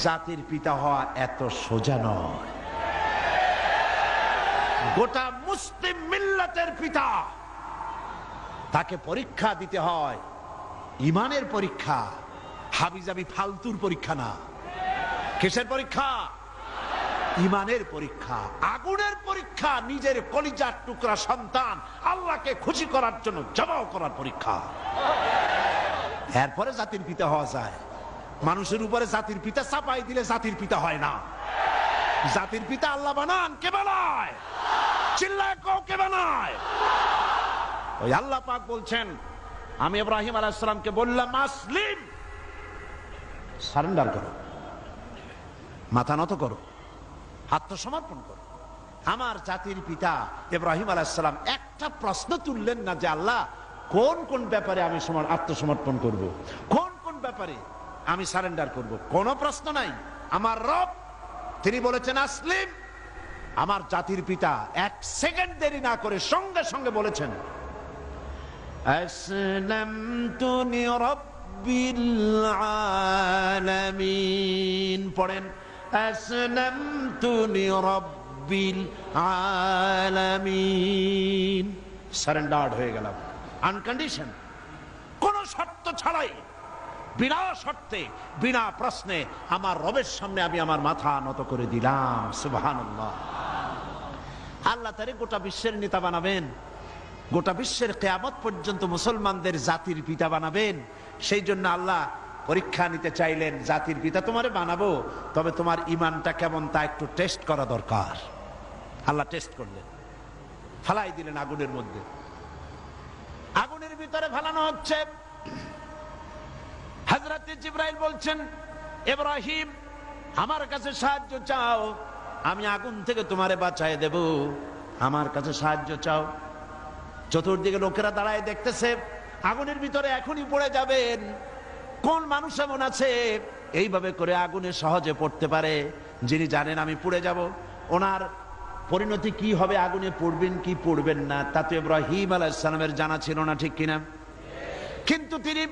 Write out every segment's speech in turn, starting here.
জাতির পিতা হওয়া এত সোজা নয়। গোটা মুসলিম মিল্লাতের পিতা, তাকে পরীক্ষা দিতে হয়, ইমানের পরীক্ষা, হাবিজাবি ফালতুর পরীক্ষা না। কিসের পরীক্ষা? ইমানের পরীক্ষা, আগুনের পরীক্ষা। নিজের কলিজার টুকরা সন্তান আল্লাহকে খুশি করার জন্য জবাব করার পরীক্ষা। এরপরে জাতির পিতা হওয়া যায়। মানুষের উপরে জাতির পিতা চাপাই দিলে জাতির পিতা হয় না। জাতির পিতা আল্লাহ বানান, কে বানায়? চিল্লায় কও, কে বানায়? ওই আল্লাহ পাক বলছেন, আমি ইব্রাহিম আলাইহিস সালামকে বললাম, আসলিম, সারেন্ডার করো, মাথা নত করো, আত্মসমর্পণ করো। আমার জাতির পিতা ইব্রাহিম আলাইহিস সালাম একটা প্রশ্ন তুললেন না যে আল্লাহ কোন কোন ব্যাপারে আমি আত্মসমর্পণ করব, কোন কোন ব্যাপারে আমি সারেন্ডার করব, কোনো প্রশ্ন নাই। আমার রব তিনি বলেছেন আসলিম। আমার জাতির পিতা এক সেকেন্ড দেরি না করে সঙ্গে সঙ্গে বলেছেন, আসলামতু লিরাব্বিল আলামিন। পড়েন, আসলামতু লিরাব্বিল আলামিন। সারেন্ডার্ড হয়ে গেলাম, আনকন্ডিশন, কোন শর্ত ছাড়াই, বিনা শর্তে, বিনা প্রশ্নে আমার রবের সামনে আমি আমার মাথা নত করে দিলাম। সুবহানাল্লাহ। আল্লাহ তারে গোটা বিশ্বের নেতা বানাবেন, গোটা বিশ্বের কিয়ামত পর্যন্ত মুসলমানদের জাতির পিতা বানাবেন। সেই জন্য আল্লাহ পরীক্ষা নিতে চাইলেন, জাতির পিতা তোমারে বানাবো, তবে তোমার ইমানটা কেমন তা একটু টেস্ট করা দরকার। আল্লাহ টেস্ট করলেন, ফালাই দিলেন আগুনের মধ্যে। আগুনের ভিতরে ফালানো হচ্ছে। হযরত জিবরাইল বলছেন, ইব্রাহিম আমার কাছে সাহায্য চাও, আমি আগুন থেকে তোমারে বাঁচায় দেব, আমার কাছে সাহায্য চাও। চতুর্দিকে লোকেরা দাঁড়ায় দেখতেছে, আগুনের ভিতরে এখনই পড়ে যাবেন। কোন মানুষ এমন আছে এইভাবে করে আগুনে সহজে পড়তে পারে, যিনি জানেন আমি পুড়ে যাব, ওনার পরিণতি কি হবে, আগুনে পড়বেন কি পড়বেন না, তা তো ইব্রাহিম আলাইহিস সালামের জানা ছিল না, ঠিক কিনা? কিন্তু তিনি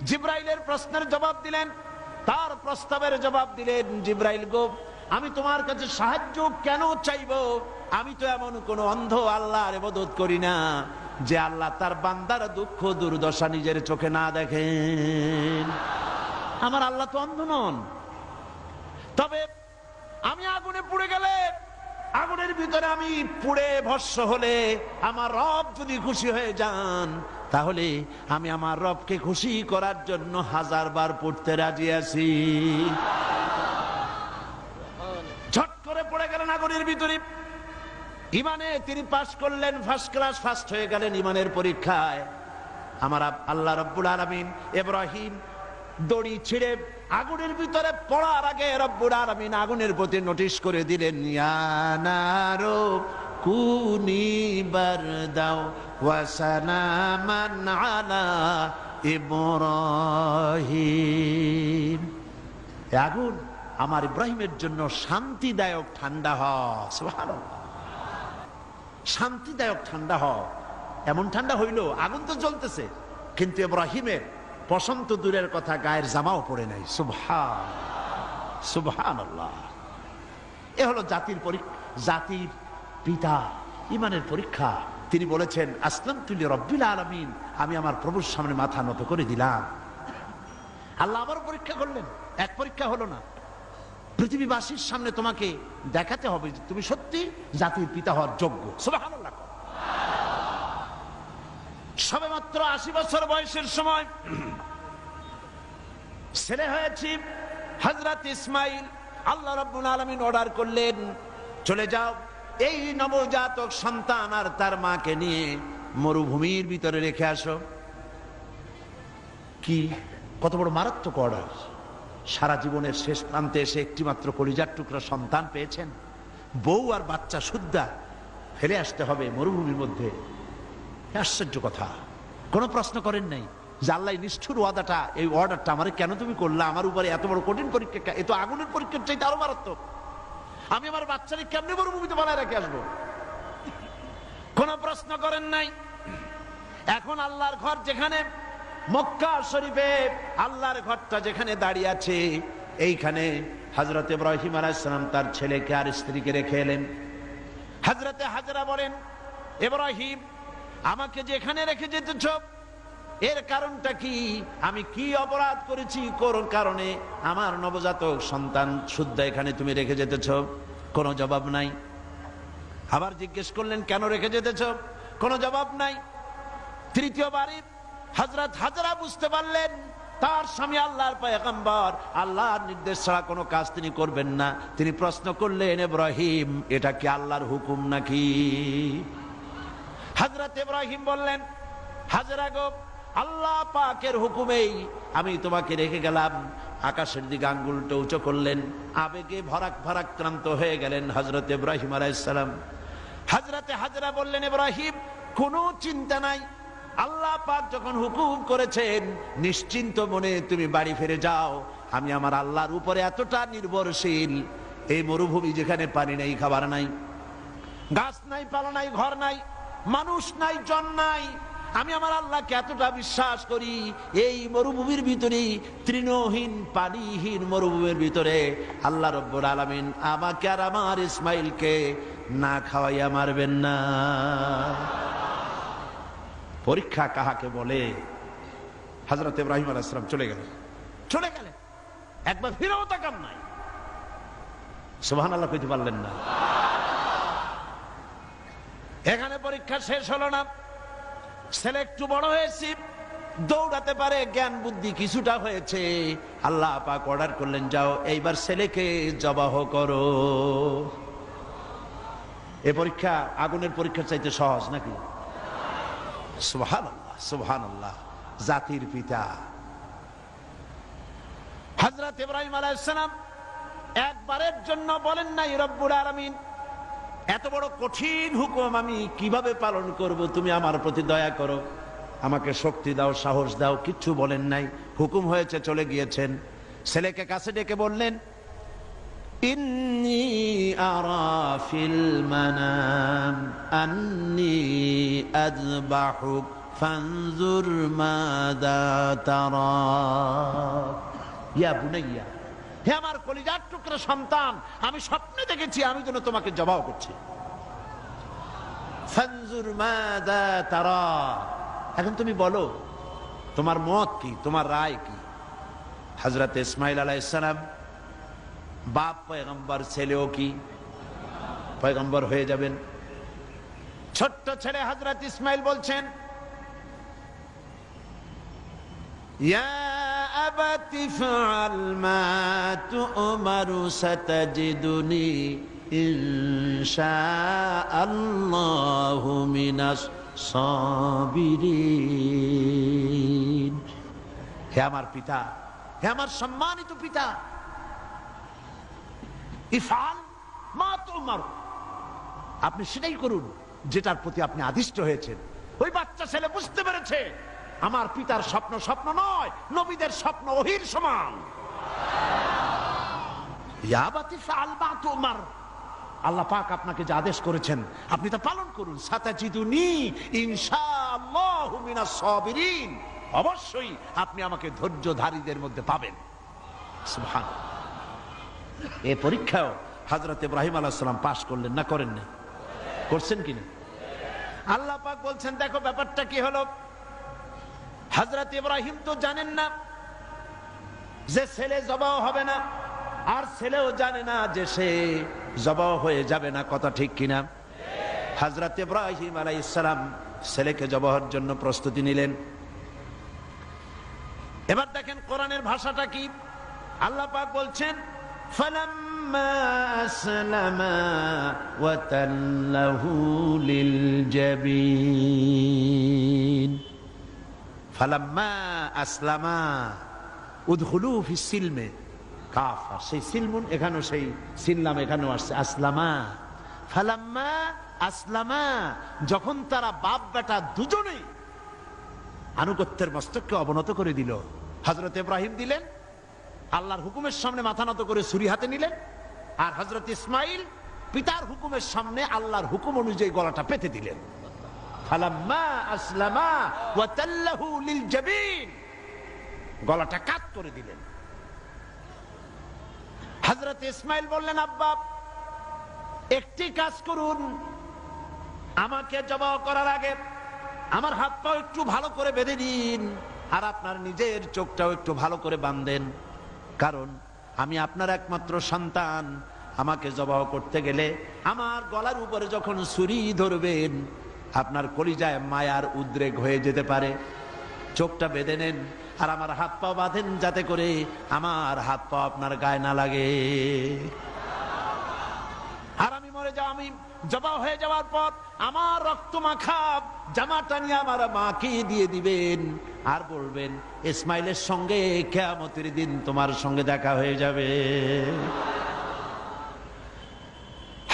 জিবরাইলের প্রশ্নের জবাব দিলেন, তার প্রস্তাবের জবাব দিলেন। জিবরাইল গো, আমি তোমার কাছে সাহায্য কেন চাইব? আমি তো এমন কোন অন্ধ আল্লাহর ইবাদত করি না যে আল্লাহ তার বান্দার দুঃখ দুর্দশা নিজের চোখে না দেখেন। আমার আল্লাহ তো অন্ধ নন। তবে আমি আগুনে পুড়ে গেলে, আগুনের ভিতরে আমি পুড়ে ভস্ম হলে আমার রব যদি খুশি হয়ে যান, তাহলে আমি আমার রবকে খুশি করার জন্য 1000 বার পড়তে রাজি আছি। ঝট করে পড়ে গেলেন আগুনের ভিতরে। ইমানে তিনি পাস করলেন, ফার্স্ট ক্লাস, ফার্স্ট হয়ে গেলেন ইমানের পরীক্ষায়। আমার আল্লাহ রাব্বুল আলামিন ইব্রাহিম দড়ি ছিঁড়ে আগুনের ভিতরে পড়ার আগে রব্বুল আলামিন আগুনের প্রতি নোটিশ করে দিলেন, ইয়া নারু কুনি বারদাও ওয়া সালামান আলা ইব্রাহিম। আগুন আমার ইব্রাহিমের জন্য শান্তিদায়ক ঠান্ডা হয়। সুবহানাল্লাহ। শান্তিদায়ক ঠান্ডা হয়। এমন ঠান্ডা হইল, আগুন তো জ্বলতেছে, কিন্তু ইব্রাহিমের পছন্দ দূরের কথা, গায়ের জামাও পড়ে নাই। সুবহানাল্লাহ। এ হলো জাতির পিতা ইমানের পরীক্ষা। তিনি বলেছেন, আসলামতু লিরাব্বিল আলামিন, আমি আমার প্রভুর সামনে মাথা নত করে দিলাম। আল্লাহ আবার পরীক্ষা করলেন। এক পরীক্ষা হলো না, পৃথিবীবাসীর সামনে তোমাকে দেখাতে হবে যে তুমি সত্যি জাতির পিতা হওয়ার যোগ্য। সুবহানাল্লাহ। সবেমাত্র 80 বছর বয়সের সময় ছেলে হয়েছে হযরত ইসমাইল। আল্লাহ রাব্বুল আলামিন অর্ডার করলেন, চলে যাও, এই নবজাতক সন্তান আর তার মাকে নিয়ে মরুভূমির ভিতরে রেখে আসো। কি কত বড় মারাত্মক অর্ডার! সারা জীবনের শেষ প্রান্তে এসে একটিমাত্র কলিজার টুকরা সন্তান পেয়েছেন, বউ আর বাচ্চা সুদ্ধা ফেলে আসতে হবে মরুভূমির মধ্যে। আশ্চর্য কথা। কোন প্রশ্ন করেন নাই যে আল্লাহ নিষ্ঠুর ওয়াদাটা, এই অর্ডারটা আমার কেন তুমি করলা? আমার উপরে এত বড় কঠিন পরীক্ষা, এ তো আগুনের পরীক্ষার চাইতে আরো মারাত্মক। আমি আমার বাচ্চাকে কেমনে মরুভূমিতে বানায় রেখে আসবো? কোন প্রশ্ন করেন নাই। এখন আল্লাহর ঘর যেখানে, মক্কা শরীফে আল্লাহর ঘরটা যেখানে দাঁড়িয়ে আছে, এইখানে হযরত ইব্রাহিম আলাইহিস সালাম তার ছেলেকে আর স্ত্রীকে রেখে এলেন। হযরতে হাজরা বলেন, ইব্রাহিম আমাকে যেখানে রেখে যেতেছ এর কারণটা কি? আমি কি অপরাধ করেছি কোন কারণে আমার নবজাতক সন্তান শুদ্ধ এখানে তুমি রেখে যেতেছ? কোনো জবাব নাই। আবার জিজ্ঞেস করলেন, কেন রেখে যেতেছ? কোনো জবাব নাই। তৃতীয়বারে হযরত হাজরা বুঝতে পারলেন তার স্বামী আল্লাহর পয়গম্বর, আল্লাহর নির্দেশ ছাড়া কোনো কাজ তিনি করবেন না। তিনি প্রশ্ন করলেন, ইব্রাহিম এটা কি আল্লাহর হুকুম নাকি? হযরত ইব্রাহিম বললেন, হাজরা গো, আল্লাহ পাকের হুকুমেই আমি তোমাকে রেখে গেলাম। আকাশের দিকে আঙ্গুলটা উঁচু করলেন, আবেগে ভারাক্রান্ত হয়ে গেলেন হযরত ইব্রাহিম আলাইহিস সালাম। হযরতে হাজরা বললেন, ইব্রাহিম কোনো চিন্তা নাই, আল্লাহ পাক যখন হুকুম করেছেন নিশ্চিন্ত মনে তুমি বাড়ি ফিরে যাও। আমি আমার আল্লাহর উপরে এতটা নির্ভরশীল, এই মরুভূমি যেখানে পানি নেই, খাবার নাই, গাছ নাই, পালা নাই, ঘর নাই, মানুষ নাই, জন নাই, আমি আমার আল্লাহকে এতটা বিশ্বাস করি। এই মরুভূমির ভিতরে, তৃণহীন পানিহীন মরুভূমির ভিতরে আল্লাহ রব্বুল আলামিন আমাকে আর আমার ইসমাইলকে না খাওয়াইয়া মারবেন না। পরীক্ষা কাহাকে বলে? হযরত ইব্রাহিম আলাইহিস সালাম চলে গেলেন, একবার ফিরেও তাকান নাই। সুবহানাল্লাহ কইতে পারলেন না। এখানে পরীক্ষা শেষ হলো না। ছেলে একটু বড় হয়েছে, দৌড়াতে পারে, জ্ঞান বুদ্ধি কিছুটা হয়েছে। আল্লাহ পাক অর্ডার করলেন, যাও এইবার ছেলেকে জবাহ করো। এই পরীক্ষা আগুনের পরীক্ষার চাইতে সহজ নাকি? সুবহানাল্লাহ, সুবহানাল্লাহ। জাতির পিতা হযরত ইব্রাহিম আলাইহিস সালাম একবারের জন্য বলেন নাই, রব্বুল আলামিন এত বড় কঠিন হুকুম আমি কিভাবে পালন করব, তুমি আমার প্রতি দয়া করো, আমাকে শক্তি দাও, সাহস দাও। কিচ্ছু বলেন নাই। হুকুম হয়েছে, চলে গিয়েছেন। ছেলেকে কাছে ডেকে বললেন, ইন্নী আরা ফিল মানাম আন্নী আযবাহুক ফানজুর মাযা তারা। ইয়া বুনাইয়া, হে আমার কলিজার টুকরা সন্তান, আমি স্বপ্নে দেখেছি আমি যেন তোমাকে জবাহ করছি। ফানজুর মাযা তারা, এখন তুমি বলো তোমার মত কি, তোমার রায় কি? হযরত ইসমাইল আলাইহিস সালাম বাপ পয়গম্বর, ছেলেও কি পয়গম্বর হয়ে যাবেন। ছোট্ট ছেলে হযরত ইসমাইল বলছেন, ইয়া আবাতি ফাআল মা তু'মারু সাতাজিদুনি ইনশাআল্লাহু মিনাস সাবিরিন। হে আমার পিতা, হে আমার সম্মানিত পিতা, ইফআল মা তু'মার, আপনি সেটাই করুন যেটার প্রতি আপনি আদিষ্ট হয়েছেন। ওই বাচ্চা ছেলে বুঝতে পেরেছে আমার পিতার স্বপ্ন স্বপ্ন নয়, নবীদের স্বপ্ন ওহীর সমান। ইয়া আবাতি ফাআল মা তু'মার, আল্লাহ পাক আপনাকে যে আদেশ করেছেন আপনি তা পালন করুন। সাতাজিদুনি ইনশাআল্লাহু মিনাস সাবিরিন, অবশ্যই আপনি আমাকে ধৈর্যধারীদের মধ্যে পাবেন। সুবহানাল্লাহ। এই পরীক্ষাও হযরত ইব্রাহিম আলাইহিস সালাম পাশ করলেন না, করেন না? করছেন কিনা? আল্লাহ পাক বলছেন, দেখো ব্যাপারটা কি হলো। হযরত ইব্রাহিম তো জানেন না যে ছেলে জবাহ হবে না, আর ছেলেও জানে না যে সে জবাহ হয়ে যাবে না। কথা ঠিক কিনা? হযরত ইব্রাহিম আলাইহিস সালাম ছেলেকে জবাহের জন্য প্রস্তুতি নিলেন। এবার দেখেন কোরআনের ভাষাটা কি। আল্লাহ পাক বলছেন, ফালাম্মা আসলামা ওয়া তাল্লাহু লিল জাবিন। ফালাম্মা আসলামা উদখুলু ফিস সিলমে কাফা, সেই সিলমুন এখানেও, সেই সিললাম এখানেও আসছে, আসলামা। ফালাম্মা আসলামা, যখন তারা বাপ বেটা দুজনেই আনুগত্যের মস্তককে অবনত করে দিল। হযরত ইব্রাহিম দিলেন, আল্লাহর হুকুমের সামনে মাথা নত করে ছুরি হাতে নিলেন, আর হযরত ইসমাইল পিতার হুকুমের সামনে আল্লাহর হুকুম অনুযায়ী গলাটা পেতে দিলেন। ফালাম্মা আসলামা ওয়া তাল্লাহু লিল জাবিন, গলাটা কাট করে দিলেন। হযরত হযরত ইসমাইল বললেন, আব্বা একটি কাজ করুন, আমাকে জবাহ করার আগে আমার হাত পা একটু ভালো করে বেঁধে দিন, আর আপনার নিজের চোখটাও একটু ভালো করে বাঁধেন, কারণ আমি আপনার একমাত্র সন্তান। আমাকে জবাহ করতে গেলে আমার গলার উপরে যখন ছুরি ধরবেন, আপনার কলিজায় মায়ার উদ্রেক হয়ে যেতে পারে। চোখটা বেঁধে নেন আর আমার হাত পা বাঁধেন, যাতে করে আমার হাত পা আপনার গায়ে না লাগে। আর আমি মরে যাও, আমি জবাহ হয়ে যাওয়ার পর আমার রক্ত মাখা জামাটা নিয়ে আমার মাকে দিয়ে দিবেন, আর বলবেন ইসমাইলের সঙ্গে কিয়ামতের দিন তোমার সঙ্গে দেখা হয়ে যাবে।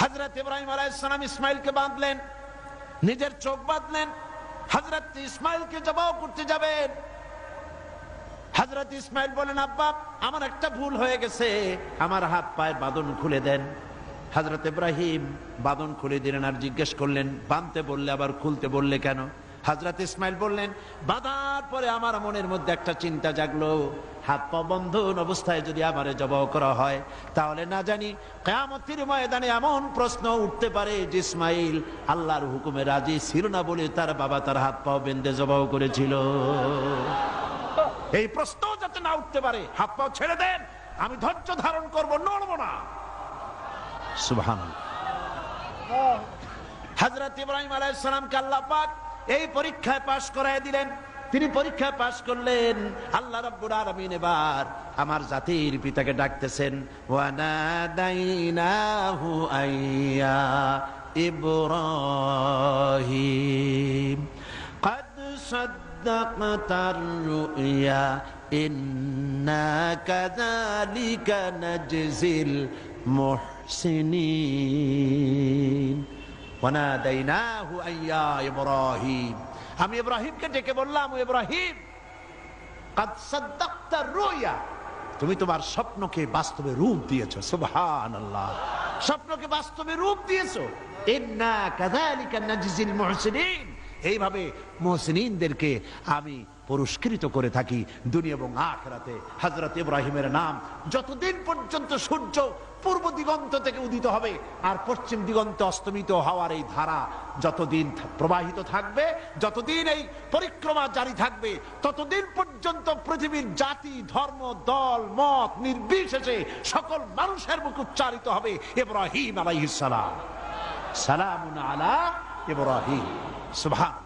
হযরত ইব্রাহিম আলাইহিস সালাম ইসমাইলকে বাঁধলেন, নিজের চোখ বাঁধলেন, হযরত ইসমাইলকে জবাহ করতে যাবেন। হযরত ইসমাইল বলেন, আব্বা আমার একটা ভুল হয়ে গেছে, আমার হাত পায়ের বাঁধন খুলে দেন। হযরত ইব্রাহিম বাঁধন খুলে দিলেন, আর জিজ্ঞেস করলেন, বাঁধতে বললে আবার খুলতে বললে কেন? হযরত ইসমাইল বললেন, বাঁধার পরে আমার মনের মধ্যে একটা চিন্তা জাগলো, হাত পা বন্ধন অবস্থায় যদি আমারে জবাহ করা হয়, তাহলে না জানি কিয়ামতের ময়দানে এমন প্রশ্ন উঠতে পারে যে ইসমাইল আল্লাহর হুকুমে রাজি ছিল না বলে তার বাবা তার হাত পা বেঁধে জবাহ করেছিল। এই প্রশ্ন যাতে না উঠতে পারে, হাত পা ছেড়ে দেন, আমি ধৈর্য ধারণ করব, নড়ব না। সুবহানাল্লাহ। হযরত ইব্রাহিম আলাইহিস সালামকে আল্লাহ পাক এই পরীক্ষায় পাশ করায় দিলেন। তিনি পরীক্ষায় পাশ করলেন। আল্লাহ রাব্বুল আলামিন এবার আমার জাতির পিতাকে ডাকতেছেন, ওয়া নাদাইনাহু আইয়া ইব্রাহিম قد صدقت الرؤيا إنا كذلك نجزي المحسنين وناديناه أن يا إبراهيم আমি ইব্রাহিমকে ডেকে বললাম, ও ইব্রাহিম قد صدقت الرؤيا, তুমি তোমার স্বপ্নকে বাস্তবে রূপ দিয়েছো। সুবহানাল্লাহ, স্বপ্নকে বাস্তবে রূপ দিয়েছো। ইন্না কাযালিকা নাজজিল মুহসিনিন, এইভাবে মুহসিনিনদেরকে আমি পুরস্কৃত করে থাকি দুনিয়া এবং আখিরাতে। হযরত ইব্রাহিমের নাম যতদিন পর্যন্ত সূর্য পূর্ব দিগন্ত থেকে উদিত হবে আর পশ্চিম দিগন্তে অস্তমিত হওয়ার এই ধারা যতদিন প্রবাহিত থাকবে, যতদিন এই পরিক্রমা জারি থাকবে, ততদিন পর্যন্ত পৃথিবীর জাতি, ধর্ম, দল, মত নির্বিশেষে সকল মানুষের মুখে উচ্চারিত হবে ইব্রাহিম আলাইহিস সালাম, সালামুন আলা ইব্রাহিম। সুবহান।